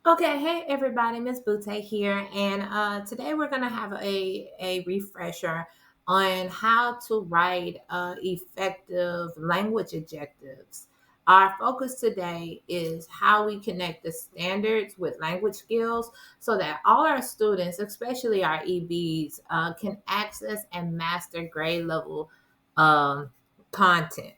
Okay, hey everybody, Miss Butte here, and today we're gonna have a refresher on how to write effective language objectives. Our focus today is how we connect the standards with language skills so that all our students, especially our EBs, can access and master grade level um, content.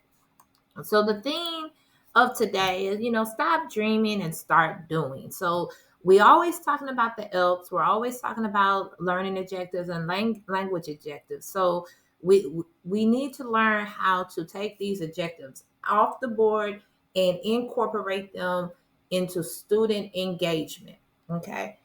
So the theme of today is, stop dreaming and start doing. So we always talking about the ELPS. We're always talking about learning objectives and language objectives. So we need to learn how to take these objectives off the board and incorporate them into student engagement. Okay.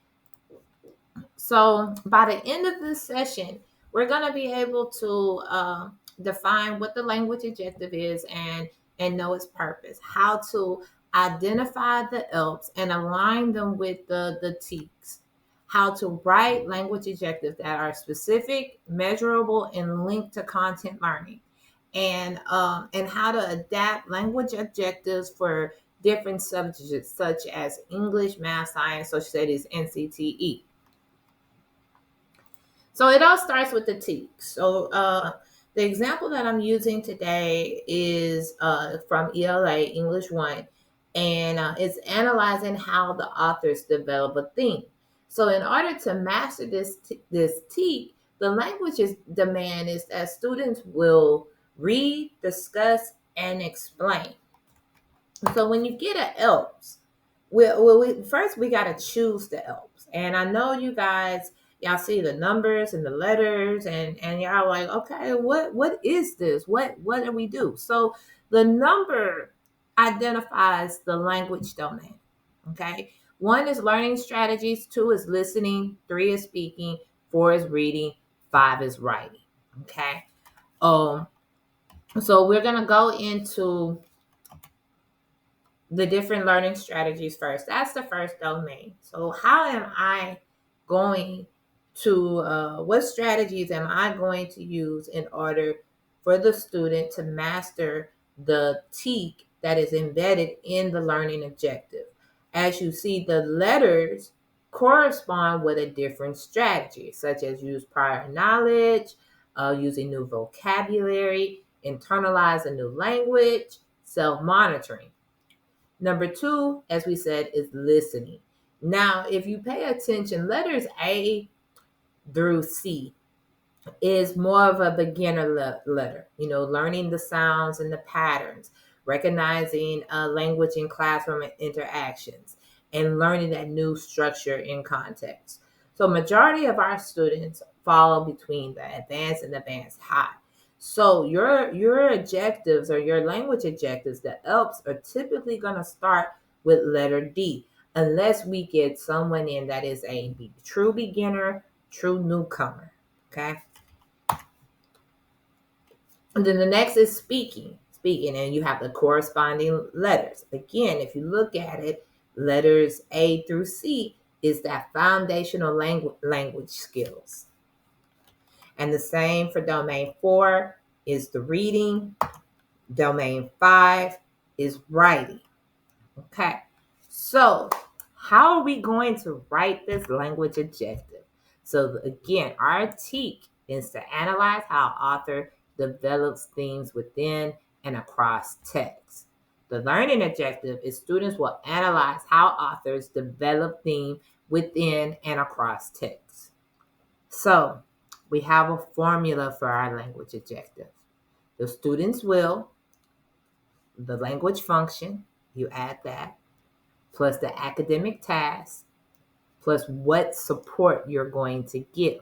So by the end of this session, we're going to be able to define what the language objective is and know its purpose, how to identify the ELPs and align them with the TEKS, how to write language objectives that are specific, measurable, and linked to content learning, and how to adapt language objectives for different subjects such as English, math, science, social studies, and CTE. So it all starts with the teak. So the example that I'm using today is from ELA English 1, and it's analyzing how the authors develop a theme. So in order to master this teak, the language's demand is that students will read, discuss, and explain. So when you get an ELPS, first we got to choose the ELPS. And I know you guys, y'all see the numbers and the letters, and y'all like, okay, what is this? What do we do? So the number identifies the language domain. Okay, one is learning strategies, two is listening, three is speaking, four is reading, five is writing. Okay, um, so we're gonna go into the different learning strategies first. That's the first domain. So, how am I going what strategies am I going to use in order for the student to master the TEK that is embedded in the learning objective? As you see, the letters correspond with a different strategy, such as use prior knowledge, using new vocabulary, internalize a new language, self monitoring. Number two, as we said, is listening. Now, if you pay attention, letters A through C is more of a beginner letter, learning the sounds and the patterns, recognizing language in classroom interactions, and learning that new structure in context. So majority of our students fall between the advanced and advanced high. So your objectives or your language objectives, the ELPS, are typically going to start with letter D, unless we get someone in that is a true beginner, true newcomer. Okay. And then the next is speaking. Speaking, and you have the corresponding letters. Again, if you look at it, letters A through C is that foundational language skills. And the same for domain 4 is the reading. Domain 5 is writing. Okay. So, how are we going to write this language objective? So, again, our TEK is to analyze how author develops themes within and across text. The learning objective is students will analyze how authors develop theme within and across text. So, we have a formula for our language objective. The students will, the language function, you add that, plus the academic task, plus what support you're going to give.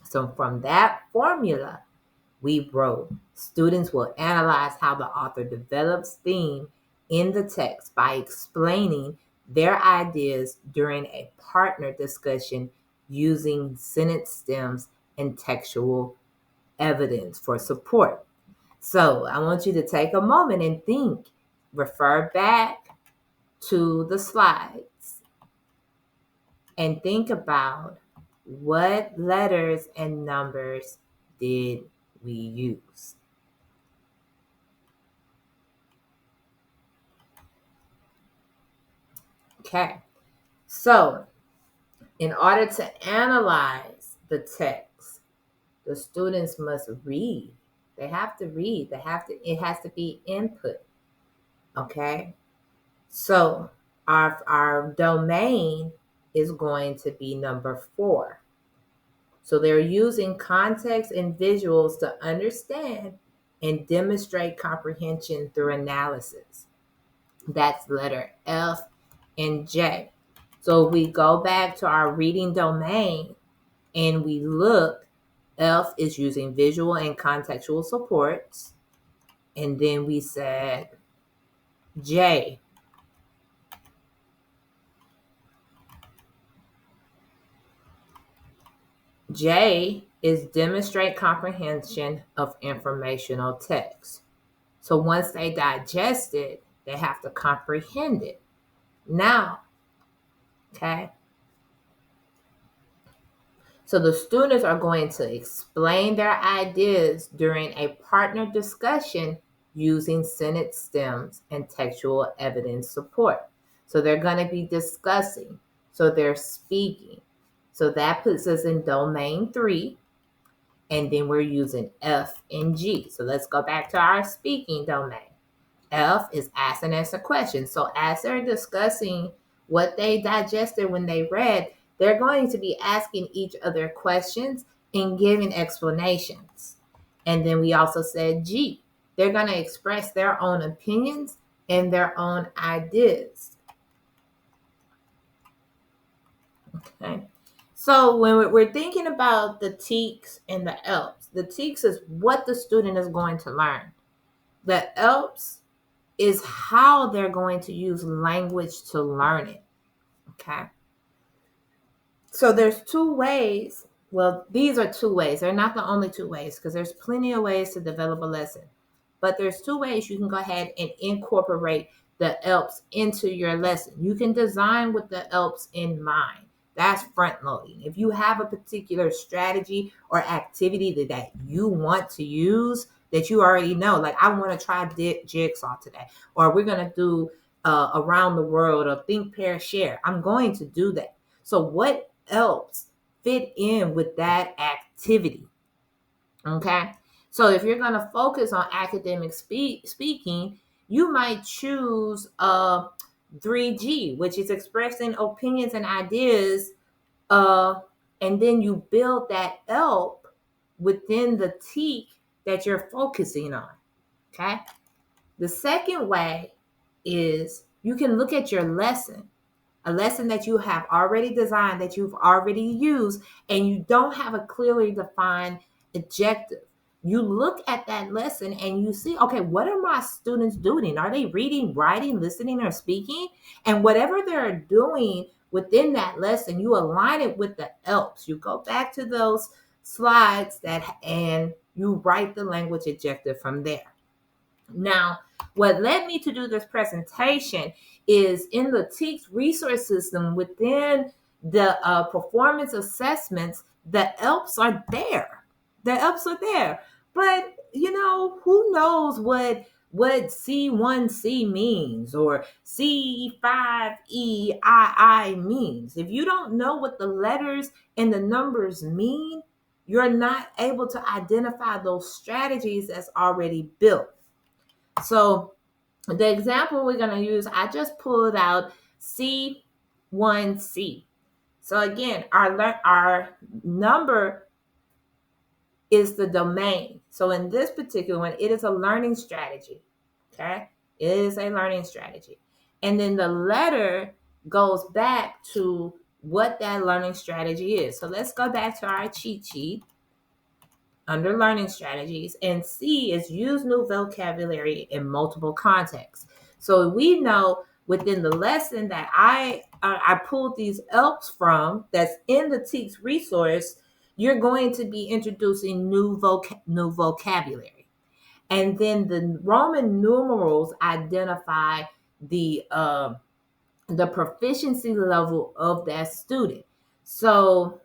So from that formula, we wrote, students will analyze how the author develops theme in the text by explaining their ideas during a partner discussion using sentence stems and textual evidence for support. So I want you to take a moment and think, refer back to the slides and think about what letters and numbers did we use. Okay, So, in order to analyze the text, the students must read. They have to read. It has to be input. Okay? So, our domain is going to be number 4. So they're using context and visuals to understand and demonstrate comprehension through analysis. That's letter F and J. So if we go back to our reading domain and we look, F is using visual and contextual supports. And then we said J. J is demonstrate comprehension of informational text. So once they digest it, they have to comprehend it. Now, okay, so the students are going to explain their ideas during a partner discussion using sentence stems and textual evidence support. So they're going to be discussing. So they're speaking. So that puts us in domain 3. And then we're using F and G. So let's go back to our speaking domain. F is ask and answer questions. So as they're discussing what they digested when they read, they're going to be asking each other questions and giving explanations. And then we also said G. They're going to express their own opinions and their own ideas. Okay. So when we're thinking about the TEKS and the ELPS, the TEKS is what the student is going to learn. The ELPS is how they're going to use language to learn it. Okay. So there's 2 ways. Well, these are 2 ways. They're not the only 2 ways because there's plenty of ways to develop a lesson. But there's 2 ways you can go ahead and incorporate the ELPS into your lesson. You can design with the ELPS in mind. That's front loading. If you have a particular strategy or activity that you want to use that you already know, like I want to try jigsaw today, or we're going to do around the world or think, pair, share. I'm going to do that. So what ELPS fit in with that activity? Okay. So if you're going to focus on academic speaking, you might choose 3G, which is expressing opinions and ideas, and then you build that ELP within the TEK that you're focusing on. Okay. The second way is you can look at your lesson, a lesson that you have already designed, that you've already used, and you don't have a clearly defined objective. You look at that lesson and you see, okay, what are my students doing? Are they reading, writing, listening, or speaking? And whatever they're doing within that lesson, you align it with the ELPS. You go back to those slides and you write the language objective from there. Now, what led me to do this presentation is in the TEKS resource system within the performance assessments, the ELPS are there. The ELPS are there. But, who knows what C1C means or C5EII means. If you don't know what the letters and the numbers mean, you're not able to identify those strategies that's already built. So the example we're going to use, I just pulled out C1C. So again, our number is the domain. So in this particular one, it is a learning strategy. Okay? It is a learning strategy. And then the letter goes back to what that learning strategy is. So let's go back to our cheat sheet under learning strategies, and C is use new vocabulary in multiple contexts. So we know within the lesson that I pulled these ELPS from that's in the TEKS resource, you're going to be introducing new vocabulary. And then the Roman numerals identify the proficiency level of that student. So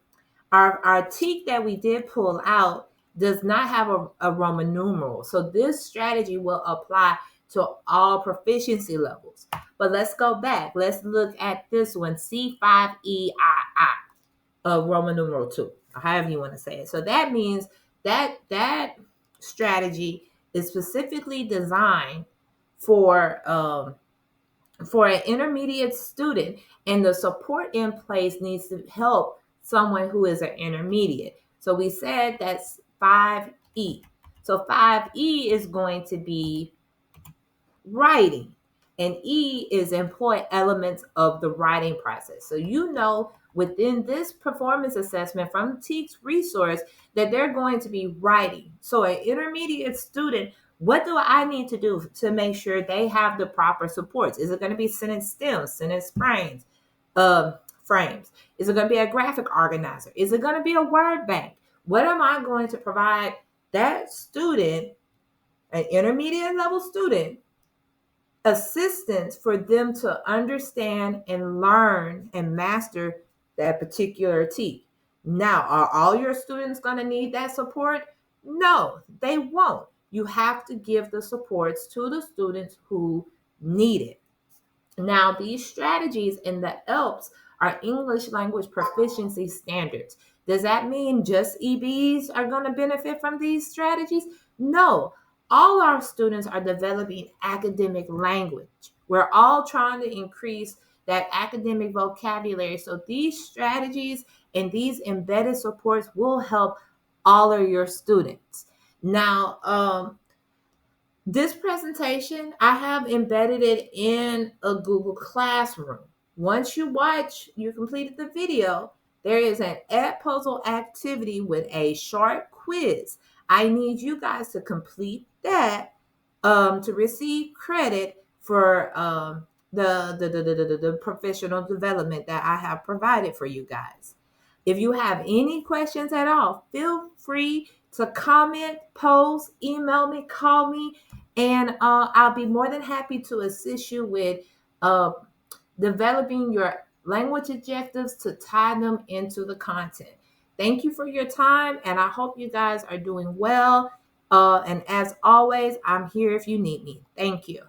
our TEK that we did pull out does not have a Roman numeral. So this strategy will apply to all proficiency levels. But let's go back. Let's look at this one, C5EII, Roman numeral 2, or however you want to say it. So that means that strategy is specifically designed for an intermediate student, and the support in place needs to help someone who is an intermediate. So we said that's 5E. So 5E is going to be writing, and E is employ elements of the writing process. So within this performance assessment from TEKS resource that they're going to be writing. So an intermediate student, what do I need to do to make sure they have the proper supports? Is it going to be sentence stems, sentence frames? Frames? Is it going to be a graphic organizer? Is it going to be a word bank? What am I going to provide that student, an intermediate level student, assistance for them to understand and learn and master that particular TEKS? Now, are all your students going to need that support? No, they won't. You have to give the supports to the students who need it. Now, these strategies in the ELPS are English Language Proficiency Standards. Does that mean just EBs are going to benefit from these strategies? No. All our students are developing academic language. We're all trying to increase that academic vocabulary. So these strategies and these embedded supports will help all of your students. Now, this presentation, I have embedded it in a Google Classroom. Once you completed the video, there is an Edpuzzle activity with a short quiz. I need you guys to complete that to receive credit for the professional development that I have provided for you guys. If you have any questions at all, feel free to comment, post, email me, call me, and I'll be more than happy to assist you with developing your language objectives to tie them into the content. Thank you for your time, and I hope you guys are doing well. And as always, I'm here if you need me. Thank you.